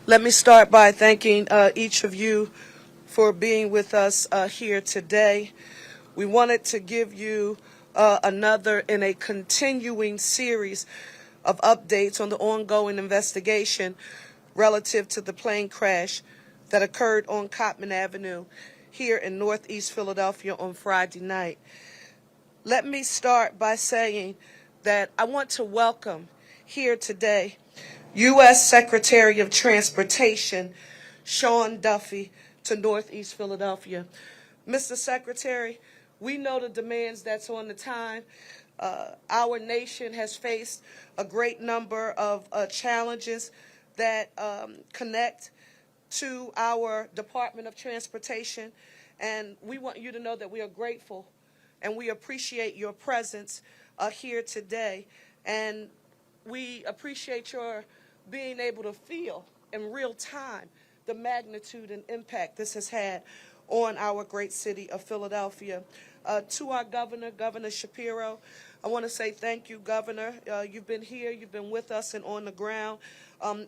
Let me start by thanking each of you for being with us here today. We wanted to give you another in a continuing series of updates on the ongoing investigation relative to the plane crash that occurred on Cottman Avenue here in Northeast Philadelphia on Friday night. Let me start by saying that I want to welcome here today U.S. Secretary of Transportation Sean Duffy to Northeast Philadelphia. Mr. Secretary, we know the demands that's on the time. Our nation has faced a great number of challenges that connect to our Department of Transportation, and we want you to know that we are grateful and we appreciate your presence here today, and we appreciate your being able to feel in real time the magnitude and impact this has had on our great city of Philadelphia. To our governor, Governor Shapiro, I want to say thank you, Governor. You've been here, you've been with us and on the ground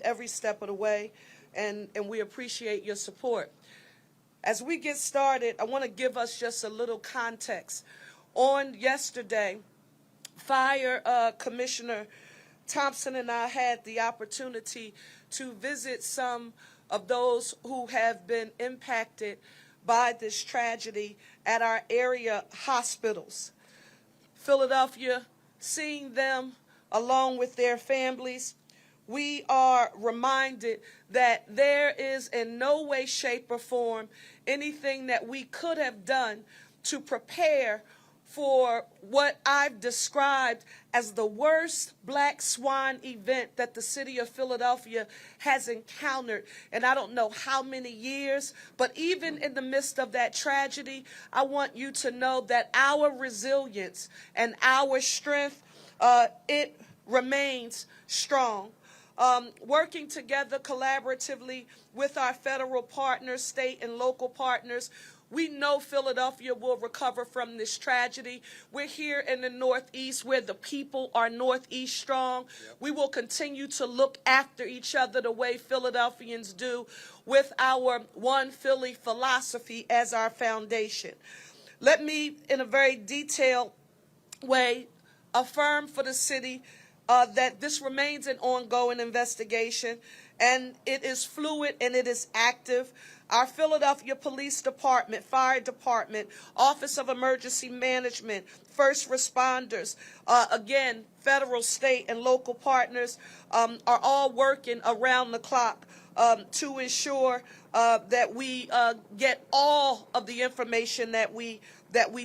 every step of the way, and we appreciate your support. As we get started, I want to give us just a little context. On yesterday, Fire Commissioner Thompson and I had the opportunity to visit some of those who have been impacted by this tragedy at our area hospitals. Philadelphia, seeing them along with their families, we are reminded that there is in no way, shape, or form anything that we could have done to prepare for what I've described as the worst black swan event that the city of Philadelphia has encountered in I don't know how many years. But even in the midst of that tragedy, I want you to know that our resilience and our strength, it remains strong. Working together collaboratively with our federal partners, state and local partners, we know Philadelphia will recover from this tragedy. We're here in the Northeast where the people are Northeast strong. Yep. We will continue to look after each other the way Philadelphians do with our One Philly philosophy as our foundation. Let me, in a very detailed way, affirm for the city that this remains an ongoing investigation, and it is fluid and it is active. Our Philadelphia Police Department, Fire Department, Office of Emergency Management, first responders, again, federal, state, and local partners are all working around the clock to ensure that we get all of the information that we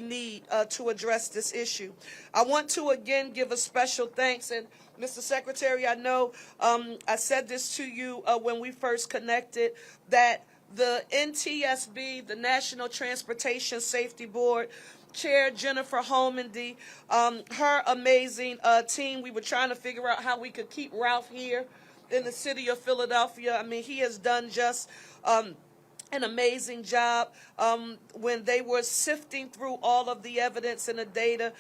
need to address this issue. I want to again give a special thanks, and Mr. Secretary, I know I said this to you when we first connected, that the NTSB, the National Transportation Safety Board, Chair Jennifer Holmandy, her amazing team. We were trying to figure out how we could keep Ralph here in the city of Philadelphia. I mean, he has done just an amazing job when they were sifting through all of the evidence and the data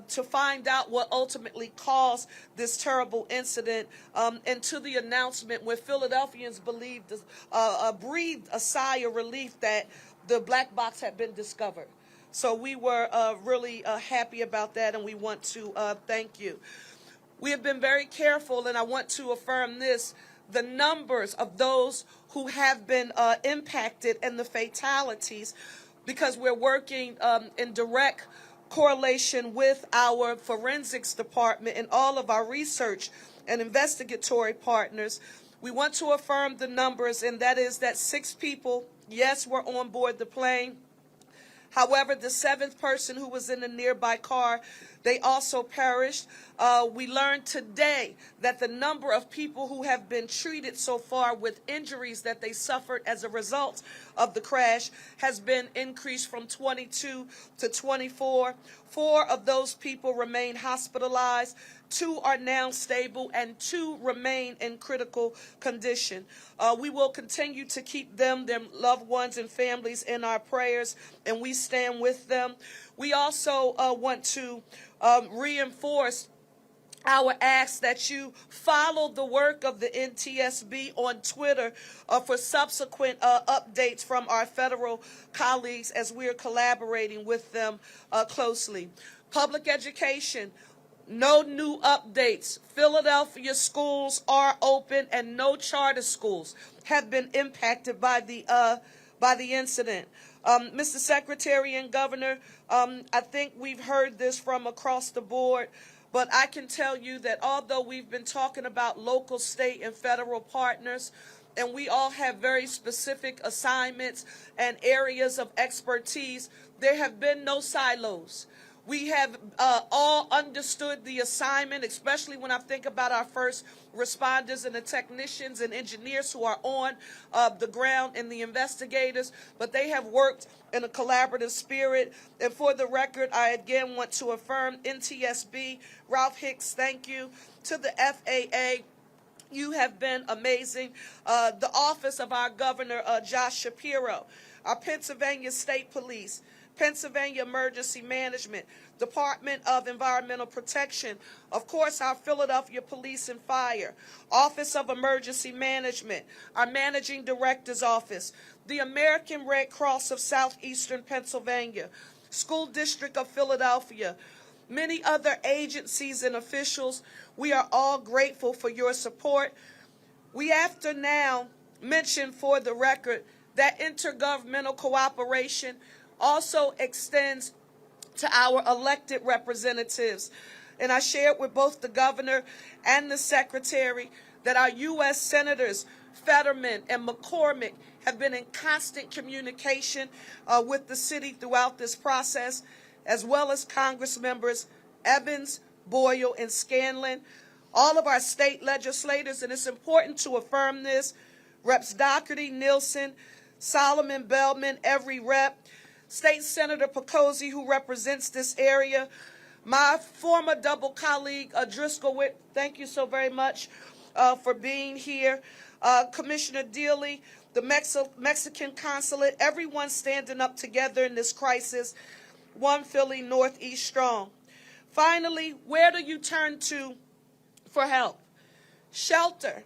to find out what ultimately caused this terrible incident, and to the announcement where Philadelphians breathed a sigh of relief that the black box had been discovered. So we were really happy about that, and we want to thank you. We have been very careful, and I want to affirm this, the numbers of those who have been impacted and the fatalities, because we're working in direct correlation with our forensics department and all of our research and investigatory partners. We want to affirm the numbers, and that is that 6 people, yes, were on board the plane. However, the 7th person who was in a nearby car, they also perished. We learned today that the number of people who have been treated so far with injuries that they suffered as a result of the crash has been increased from 22 to 24. 4 of those people remain hospitalized. 2 are now stable, and 2 remain in critical condition. We will continue to keep them, their loved ones and families in our prayers, and we stand with them. We also want to reinforce our ask that you follow the work of the NTSB on Twitter for subsequent updates from our federal colleagues as we're collaborating with them closely. Public education, no new updates. Philadelphia schools are open and no charter schools have been impacted by the incident. Mr. Secretary and Governor, I think we've heard this from across the board, but I can tell you that although we've been talking about local, state, and federal partners, and we all have very specific assignments and areas of expertise, there have been no silos. We have all understood the assignment, especially when I think about our first responders and the technicians and engineers who are on the ground and the investigators, but they have worked in a collaborative spirit. And for the record, I again want to affirm NTSB, Ralph Hicks, thank you. To the FAA, you have been amazing. The office of our governor, Josh Shapiro, our Pennsylvania State Police, Pennsylvania Emergency Management, Department of Environmental Protection, of course, our Philadelphia Police and Fire, Office of Emergency Management, our Managing Director's Office, the American Red Cross of Southeastern Pennsylvania, School District of Philadelphia, many other agencies and officials. We are all grateful for your support. We have to now mention for the record that intergovernmental cooperation also extends to our elected representatives. And I shared with both the governor and the secretary that our U.S. Senators Fetterman and McCormick have been in constant communication with the city throughout this process, as well as Congress members Evans, Boyle, and Scanlon, all of our state legislators, and it's important to affirm this, Reps Doherty, Nielsen, Solomon, Bellman, every rep, State Senator Picozzi, who represents this area, my former double colleague, Driscoll, thank you so very much for being here, Commissioner Dealey, the Mexican consulate, everyone standing up together in this crisis, one Philly Northeast strong. Finally, where do you turn to for help? Shelter.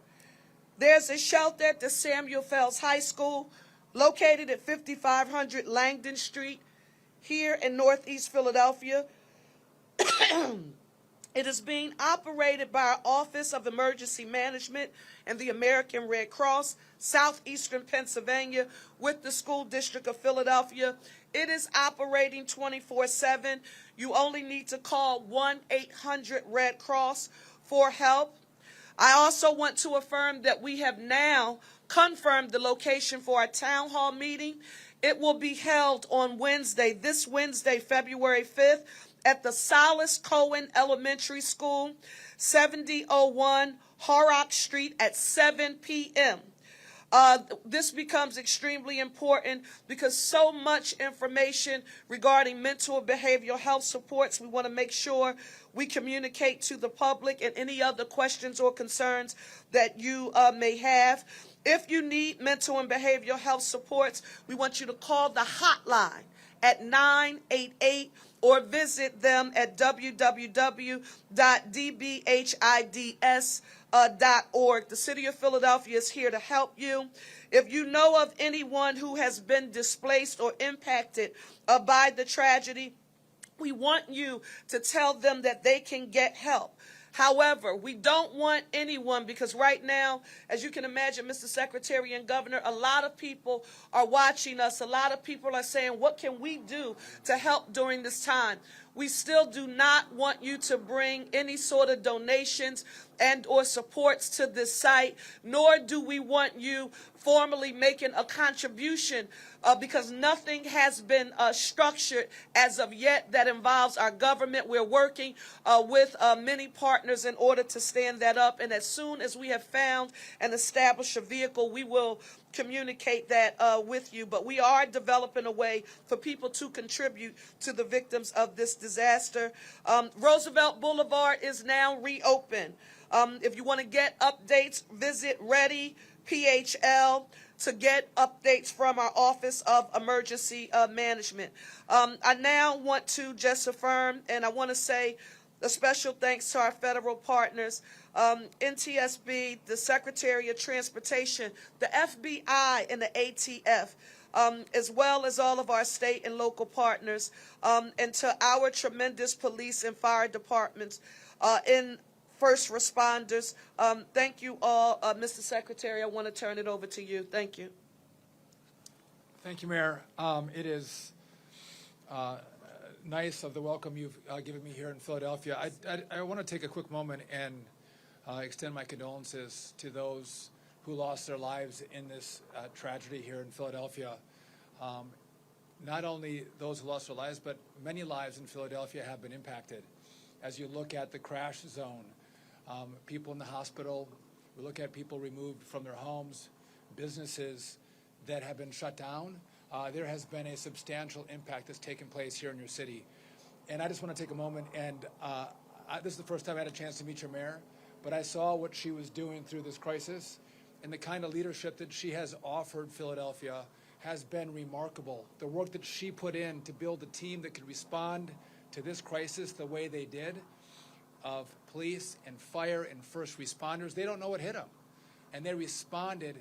There's a shelter at the Samuel Fells High School, located at 5500 Langdon Street, here in Northeast Philadelphia. It is being operated by our Office of Emergency Management and the American Red Cross, Southeastern Pennsylvania, with the School District of Philadelphia. It is operating 24/7. You only need to call 1-800-RED Cross for help. I also want to affirm that we have now confirmed the location for our town hall meeting. It will be held on Wednesday, this Wednesday, February 5th, at the Solace Cohen Elementary School, 7001 Horrock Street at 7 p.m. This becomes extremely important because so much information regarding mental and behavioral health supports, we want to make sure we communicate to the public and any other questions or concerns that you may have. If you need mental and behavioral health supports, we want you to call the hotline at 988 or visit them at www.dbhids.org. The City of Philadelphia is here to help you. If you know of anyone who has been displaced or impacted by the tragedy, we want you to tell them that they can get help. However, we don't want anyone, because right now, as you can imagine, Mr. Secretary and Governor, a lot of people are watching us. A lot of people are saying, what can we do to help during this time? We still do not want you to bring any sort of donations and or supports to this site, nor do we want you formally making a contribution because nothing has been structured as of yet that involves our government. We're working with many partners in order to stand that up, and as soon as we have found and established a vehicle, we will communicate that with you. But we are developing a way for people to contribute to the victims of this disaster. Roosevelt Boulevard is now reopened. If you want to get updates, visit Ready PHL to get updates from our Office of Emergency Management. I now want to just affirm, and I want to say A special thanks to our federal partners, NTSB, the Secretary of Transportation, the FBI, and the ATF. As well as all of our state and local partners, and to our tremendous police and fire departments and first responders. Thank you all. Mr. Secretary, I want to turn it over to you. Thank you. Thank you, Mayor. It is nice of the welcome you've given me here in Philadelphia. I want to take a quick moment and extend my condolences to those who lost their lives in this tragedy here in Philadelphia. Not only those who lost their lives, but many lives in Philadelphia have been impacted. As you look at the crash zone, people in the hospital, we look at people removed from their homes, businesses that have been shut down. There has been a substantial impact that's taken place here in your city. And I just want to take a moment, and this is the first time I had a chance to meet your mayor, but I saw what she was doing through this crisis, and the kind of leadership that she has offered Philadelphia has been remarkable. The work that she put in to build a team that could respond to this crisis the way they did, of police and fire and first responders, they don't know what hit them. And they responded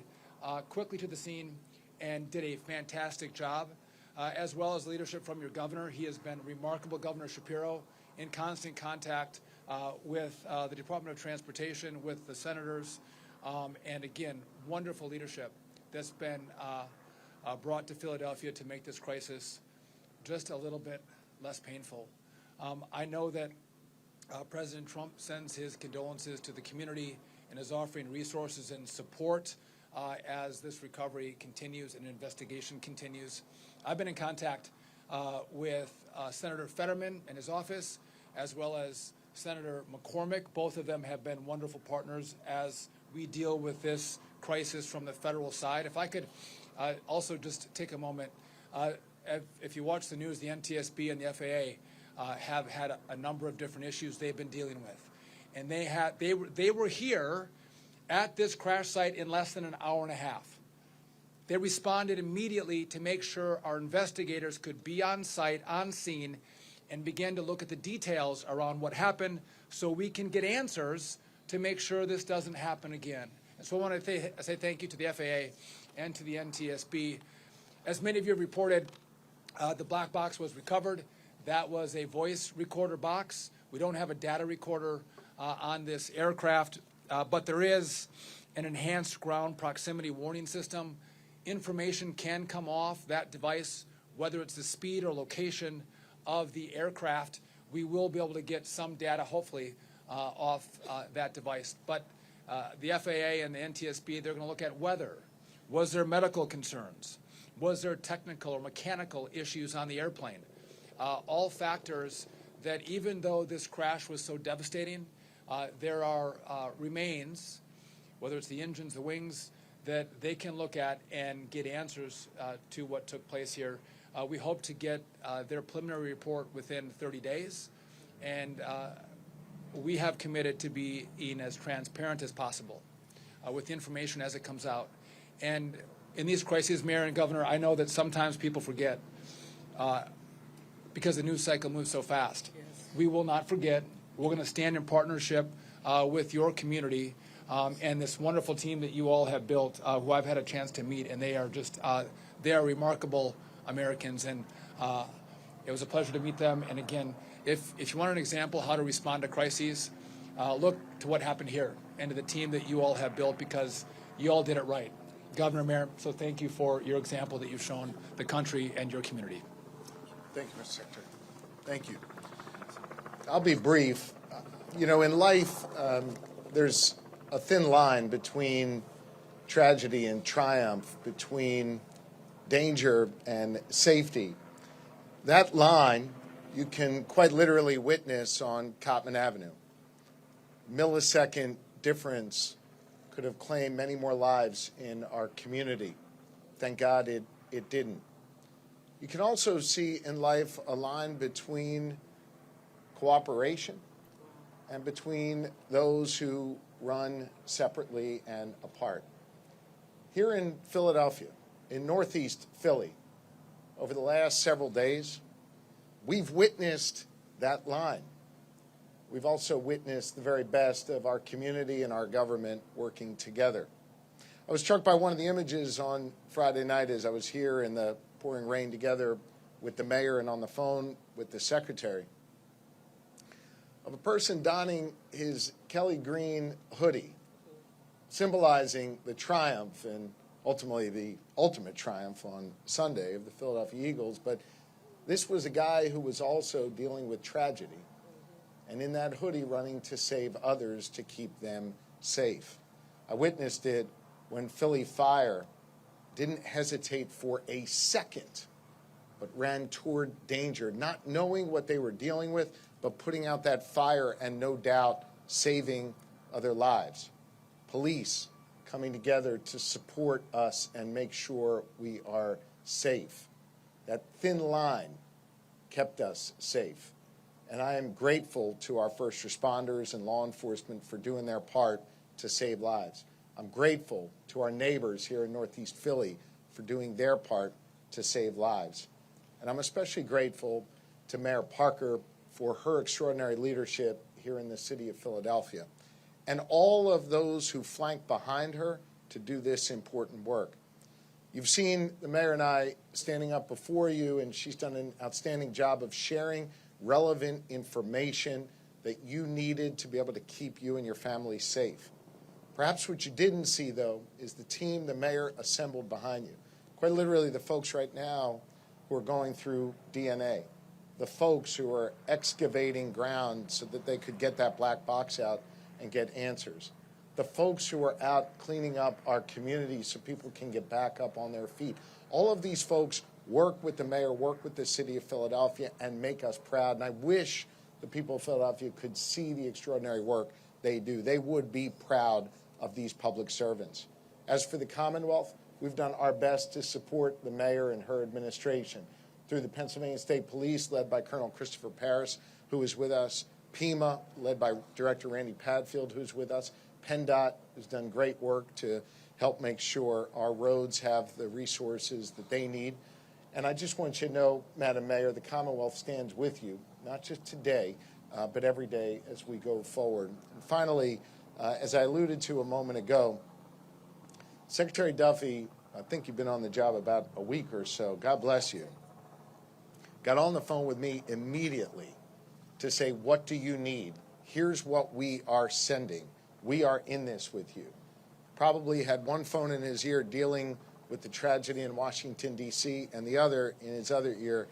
quickly to the scene and did a fantastic job, as well as leadership from your governor. He has been remarkable, Governor Shapiro, in constant contact with the Department of Transportation, with the senators, and again, wonderful leadership that's been brought to Philadelphia to make this crisis just a little bit less painful. I know that President Trump sends his condolences to the community and is offering resources and support as this recovery continues and investigation continues. I've been in contact with Senator Fetterman and his office, as well as Senator McCormick. Both of them have been wonderful partners as we deal with this crisis from the federal side. If I could also just take a moment, if you watch the news, the NTSB and the FAA have had a number of different issues they've been dealing with. And they were here at this crash site in less than an hour and a half. They responded immediately to make sure our investigators could be on site, on scene, and begin to look at the details around what happened so we can get answers to make sure this doesn't happen again. And so I want to say thank you to the FAA and to the NTSB. As many of you have reported, the black box was recovered. That was a voice recorder box. We don't have a data recorder on this aircraft, but there is an enhanced ground proximity warning system. Information can come off that device, whether it's the speed or location of the aircraft. We will be able to get some data, hopefully, off that device. But the FAA and the NTSB, they're going to look at weather. Was there medical concerns? Was there technical or mechanical issues on the airplane? All factors that, even though this crash was so devastating, there are remains, whether it's the engines, the wings, that they can look at and get answers to what took place here. We hope to get their preliminary report within 30 days, and we have committed to being as transparent as possible with the information as it comes out. And in these crises, Mayor and Governor, I know that sometimes people forget because the news cycle moves so fast. Yes. We will not forget. We're going to stand in partnership with your community and this wonderful team that you all have built, who I've had a chance to meet, and they are just they are remarkable Americans, and it was a pleasure to meet them. And again, if you want an example how to respond to crises, look to what happened here and to the team that you all have built, because you all did it right. Governor, Mayor, so thank you for your example that you've shown the country and your community. Thank you, Mr. Secretary. Thank you. I'll be brief. You know, in life, there's a thin line between tragedy and triumph, between danger and safety. That line you can quite literally witness on Cottman Avenue. Millisecond difference could have claimed many more lives in our community. Thank God it didn't. You can also see in life a line between cooperation and between those who run separately and apart. Here in Philadelphia, in Northeast Philly, over the last several days, we've witnessed that line. we've also witnessed the very best of our community and our government working together. I was struck by one of the images on Friday night as I was here in the pouring rain together with the mayor and on the phone with the secretary, of a person donning his Kelly green hoodie, symbolizing the triumph and ultimately the ultimate triumph on Sunday of the Philadelphia Eagles. But this was a guy who was also dealing with tragedy, and in that hoodie running to save others, to keep them safe. I witnessed it when Philly Fire didn't hesitate for a second, but ran toward danger, not knowing what they were dealing with, but putting out that fire and no doubt saving other lives. Police coming together to support us and make sure we are safe. That thin line kept us safe. And I am grateful to our first responders and law enforcement for doing their part to save lives. I'm grateful to our neighbors here in Northeast Philly for doing their part to save lives. And I'm especially grateful to Mayor Parker for her extraordinary leadership here in the city of Philadelphia, and all of those who flank behind her to do this important work. You've seen the mayor and I standing up before you, and she's done an outstanding job of sharing relevant information that you needed to be able to keep you and your family safe. Perhaps what you didn't see, though, is the team the mayor assembled behind you. Quite literally, the folks right now who are going through DNA, the folks who are excavating ground so that they could get that black box out and get answers, the folks who are out cleaning up our community so people can get back up on their feet. All of these folks work with the mayor, work with the city of Philadelphia, and make us proud. And I wish the people of Philadelphia could see the extraordinary work they do. They would be proud of these public servants. As for the Commonwealth, we've done our best to support the mayor and her administration through the Pennsylvania State Police, led by Colonel Christopher Paris, who is with us, PEMA, led by Director Randy Padfield, who's with us, PennDOT, who's done great work to help make sure our roads have the resources that they need. And I just want you to know, Madam Mayor, the Commonwealth stands with you, not just today, but every day as we go forward. And finally, as I alluded to a moment ago, Secretary Duffy, I think you've been on the job about a week or so, God bless you, got on the phone with me immediately to say, what do you need? Here's what we are sending. We are in this with you. Probably had one phone in his ear dealing with the tragedy in Washington, D.C., and the other in his other ear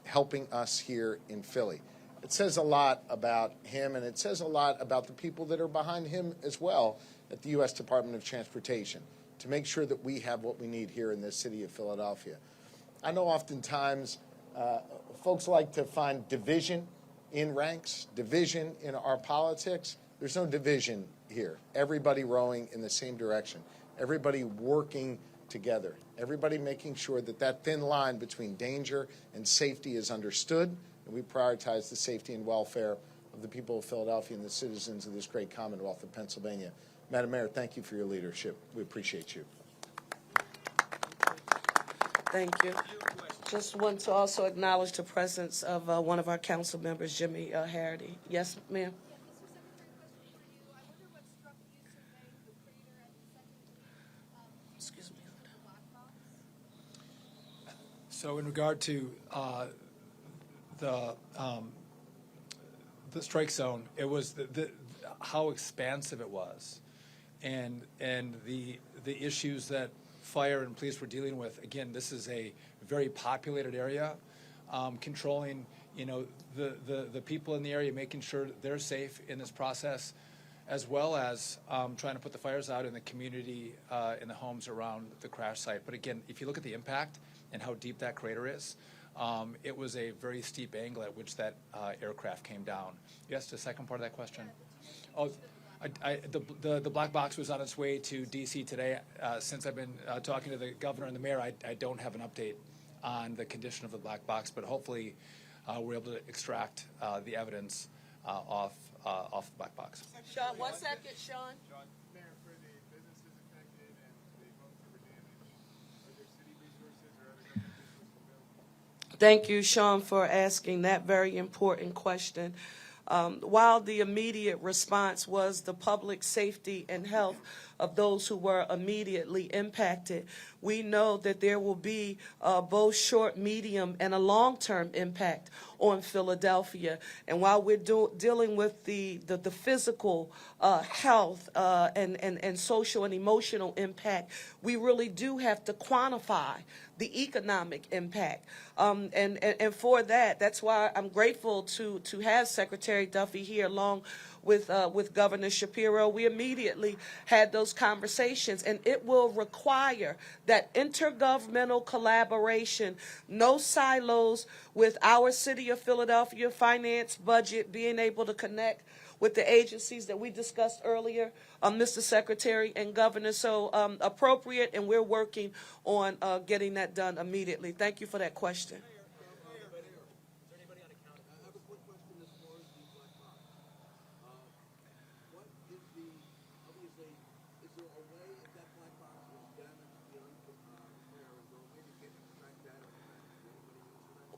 helping us here in Philly. It says a lot about him, and it says a lot about the people that are behind him as well at the U.S. Department of Transportation to make sure that we have what we need here in this city of Philadelphia. I know oftentimes folks like to find division in ranks, division in our politics. There's no division here. Everybody rowing in the same direction. Everybody working together. Everybody making sure that that thin line between danger and safety is understood, and we prioritize the safety and welfare of the people of Philadelphia and the citizens of this great Commonwealth of Pennsylvania. Madam Mayor, thank you for your leadership. We appreciate you. Thank you. Just want to also acknowledge the presence of one of our council members, Jimmy Harity. Yes, ma'am. Excuse me. So in regard to the strike zone, it was how expansive it was, and the issues that fire and police were dealing with. Again, this is a very populated area. Controlling, the people in the area, making sure they're safe in this process, as well as trying to put the fires out in the community, in the homes around the crash site. But again, if you look at the impact and how deep that crater is, it was a very steep angle at which that aircraft came down. Yes, the second part of that question? Oh, the black box was on its way to D.C. today. Since I've been talking to the governor and the mayor, I don't have an update on the condition of the black box, but hopefully we're able to extract the evidence off the black box. Sean, 1 second, Sean. Mayor, for the businesses affected and the homes that were damaged, are there city resources or other government resources available? Thank you, Sean, for asking that very important question. While the immediate response was the public safety and health of those who were immediately impacted, we know that there will be both short, medium, and a long-term impact on Philadelphia. And while we're dealing with the physical health and social and emotional impact, we really do have to quantify the economic impact. And for that's why I'm grateful to have Secretary Duffy here along with Governor Shapiro. We immediately had those conversations, and it will require that intergovernmental collaboration, no silos, with our city of Philadelphia finance budget being able to connect with the agencies that we discussed earlier, Mr. Secretary and Governor. So appropriate, and we're working on getting that done immediately. Thank you for that question.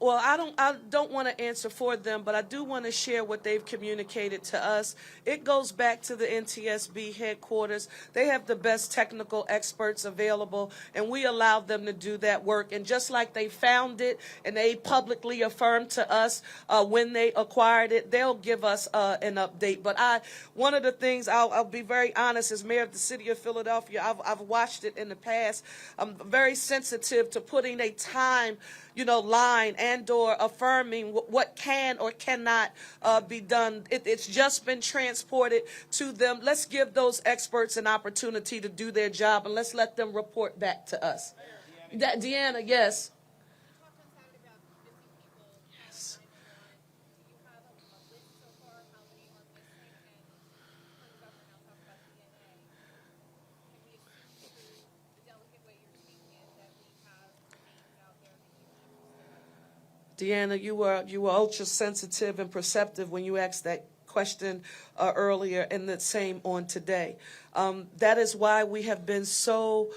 Well, I don't want to answer for them, but I do want to share what they've communicated to us. It goes back to the NTSB headquarters. They have the best technical experts available, and we allow them to do that work. And just like they found it and they publicly affirmed to us when they acquired it, they'll give us an update. But one of the things, I'll be very honest, as mayor of the city of Philadelphia, I've watched it in the past. I'm very sensitive to putting a time line and or affirming what can or cannot be done. It's just been transported to them. Let's give those experts an opportunity to do their job, and let's let them report back to us. Deanna, yes. Yes. Deanna, you were ultra sensitive and perceptive when you asked that question earlier, and the same on today. That is why we have been so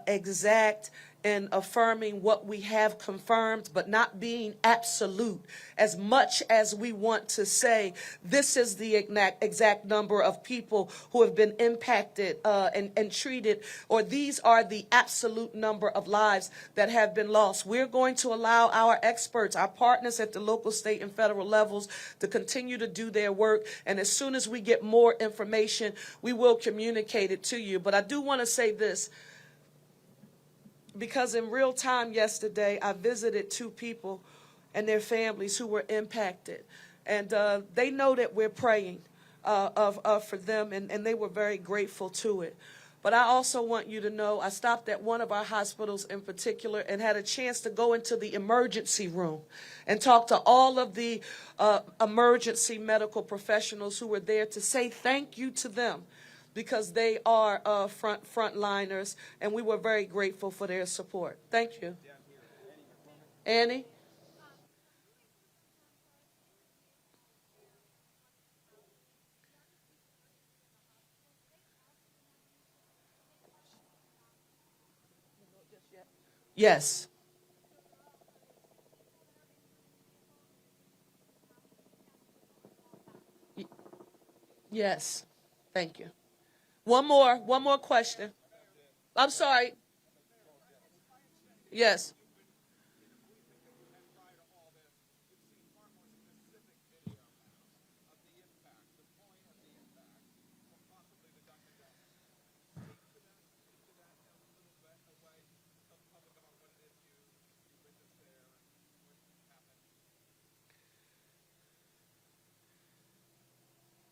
exact in affirming what we have confirmed, but not being absolute. As much as we want to say this is the exact number of people who have been impacted and treated, or these are the absolute number of lives that have been lost. We're going to allow our experts, our partners at the local, state, and federal levels to continue to do their work. And as soon as we get more information, we will communicate it to you. But I do want to say this, because in real time yesterday, I visited 2 people and their families who were impacted. And they know that we're praying for them, and they were very grateful to it. But I also want you to know, I stopped at one of our hospitals in particular and had a chance to go into the emergency room and talk to all of the emergency medical professionals who were there to say thank you to them, because they are frontliners, and we were very grateful for their support. Thank you. Annie? Yes. Yes. Thank you. One more question. I'm sorry. Yes.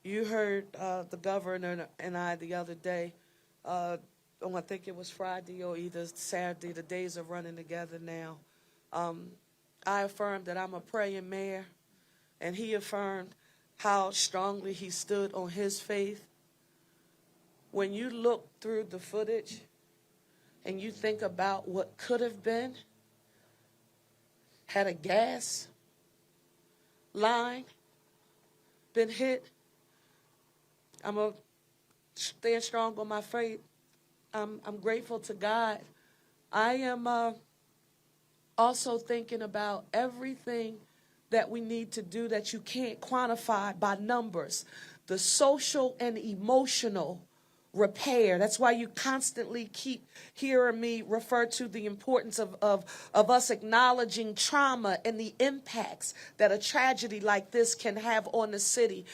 You heard the governor and I the other day, I think it was Friday or either Saturday. The days are running together now. I affirmed that I'm a praying mayor, and he affirmed how strongly he stood on his faith. When you look through the footage and you think about what could have been, had a gas line been hit, I'm going to stand strong on my faith. I'm grateful to God. I am also thinking about everything that we need to do that you can't quantify by numbers. The social and emotional repair. That's why you constantly keep hearing me refer to the importance of us acknowledging trauma and the impacts that a tragedy like this can have on the city.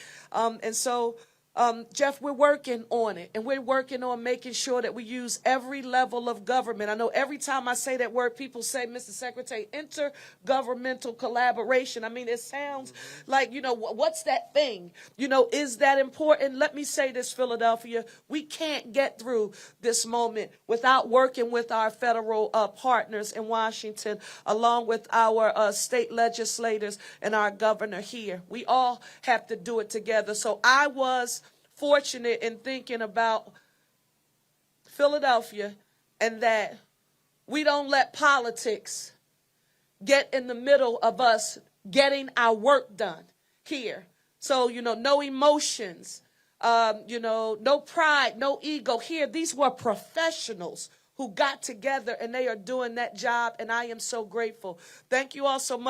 Jeff, we're working on it, and we're working on making sure that we use every level of government. I know every time I say that word, people say, Mr. Secretary, intergovernmental collaboration. I mean, it sounds like, what's that thing? Is that important? Let me say this, Philadelphia. We can't get through this moment without working with our federal partners in Washington, along with our state legislators and our governor here. We all have to do it together. So I was fortunate in thinking about Philadelphia, and that we don't let politics get in the middle of us getting our work done here. So, no emotions, no pride, no ego here. These were professionals who got together, and they are doing that job, and I am so grateful. Thank you all so much.